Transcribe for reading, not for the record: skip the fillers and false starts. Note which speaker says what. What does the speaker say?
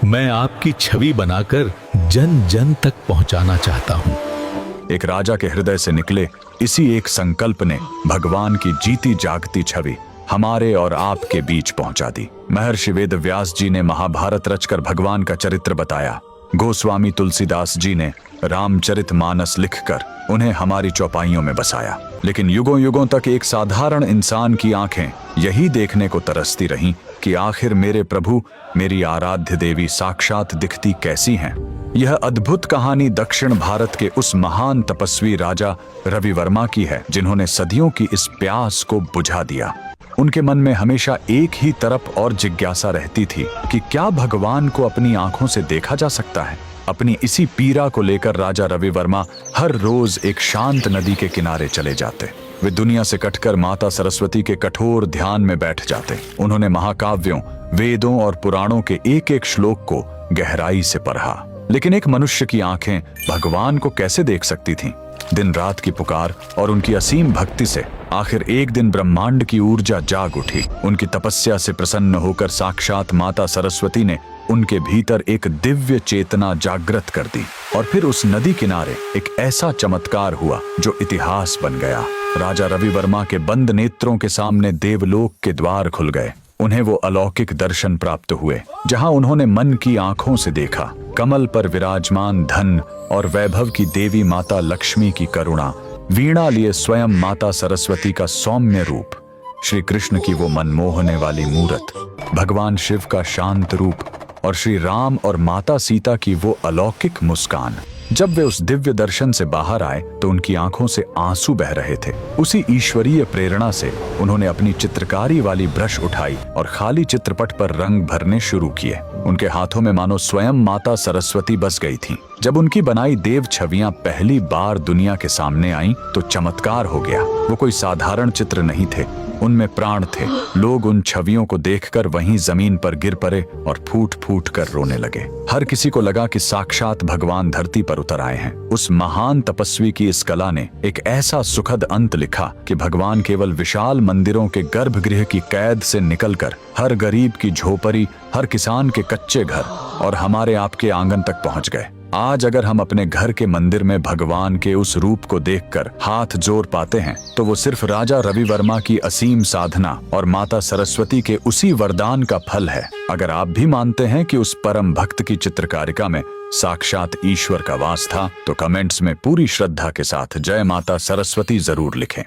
Speaker 1: मैं आपकी छवि बनाकर जन जन तक पहुंचाना चाहता हूं।
Speaker 2: एक राजा के हृदय से निकले इसी एक संकल्प ने भगवान की जीती जागती छवि हमारे और आपके बीच पहुंचा दी। महर्षि वेद व्यास जी ने महाभारत रचकर भगवान का चरित्र बताया। गोस्वामी तुलसीदास जी ने रामचरितमानस लिखकर उन्हें हमारी चौपाइयों में बसाया। लेकिन युगों युगों तक एक साधारण इंसान की आंखें यही देखने को तरसती रहीं कि आखिर मेरे प्रभु, मेरी आराध्य देवी साक्षात दिखती कैसी हैं। यह अद्भुत कहानी दक्षिण भारत के उस महान तपस्वी राजा रवि वर्मा की है, जिन्होंने सदियों की इस प्यास को बुझा दिया। उनके मन में हमेशा एक ही तरफ और जिज्ञासा रहती थी कि क्या भगवान को अपनी आंखों से देखा जा सकता है। अपनी इसी पीड़ा को लेकर राजा रवि वर्मा हर रोज एक शांत नदी के किनारे चले जाते। वे दुनिया से कटकर माता सरस्वती के कठोर ध्यान में बैठ जाते। उन्होंने महाकाव्यों, वेदों और पुराणों के एक एक श्लोक को गहराई से पढ़ा। लेकिन एक मनुष्य की आंखें भगवान को कैसे देख सकती थीं? दिन रात की पुकार और उनकी असीम भक्ति से आखिर एक दिन ब्रह्मांड की ऊर्जा जाग उठी। उनकी तपस्या से प्रसन्न होकर साक्षात माता सरस्वती ने उनके भीतर एक दिव्य चेतना जागृत कर दी। और फिर उस नदी किनारे एक ऐसा चमत्कार हुआ जो इतिहास बन गया। राजा रवि वर्मा के बंद नेत्रों के सामने देवलोक के द्वार खुल गए। उन्हें वो अलौकिक दर्शन प्राप्त हुए जहां उन्होंने मन की आंखों से देखा कमल पर विराजमान धन और वैभव की देवी माता लक्ष्मी की करुणा, वीणा लिए स्वयं माता सरस्वती का सौम्य रूप, श्री कृष्ण की वो मनमोहने वाली मूरत, भगवान शिव का शांत रूप और श्री राम और माता सीता की वो अलौकिक मुस्कान। जब वे उस दिव्य दर्शन से बाहर आए तो उनकी आंखों से आंसू बह रहे थे। उसी ईश्वरीय प्रेरणा से उन्होंने अपनी चित्रकारी वाली ब्रश उठाई और खाली चित्रपट पर रंग भरने शुरू किए। उनके हाथों में मानो स्वयं माता सरस्वती बस गई थीं। जब उनकी बनाई देव छवियां पहली बार दुनिया के सामने आईं तो चमत्कार हो गया। वो कोई साधारण चित्र नहीं थे, उनमें प्राण थे। लोग उन छवियों को देखकर वहीं जमीन पर गिर पड़े और फूट फूट कर रोने लगे। हर किसी को लगा कि साक्षात भगवान धरती पर उतर आए हैं। उस महान तपस्वी की इस कला ने एक ऐसा सुखद अंत लिखा कि भगवान केवल विशाल मंदिरों के गर्भगृह की कैद से निकलकर हर गरीब की झोपड़ी, हर किसान के कच्चे घर और हमारे आपके आंगन तक पहुंच गए। आज अगर हम अपने घर के मंदिर में भगवान के उस रूप को देखकर हाथ जोड़ पाते हैं तो वो सिर्फ राजा रवि वर्मा की असीम साधना और माता सरस्वती के उसी वरदान का फल है। अगर आप भी मानते हैं कि उस परम भक्त की चित्रकारिता में साक्षात ईश्वर का वास था तो कमेंट्स में पूरी श्रद्धा के साथ जय माता सरस्वती जरूर लिखें।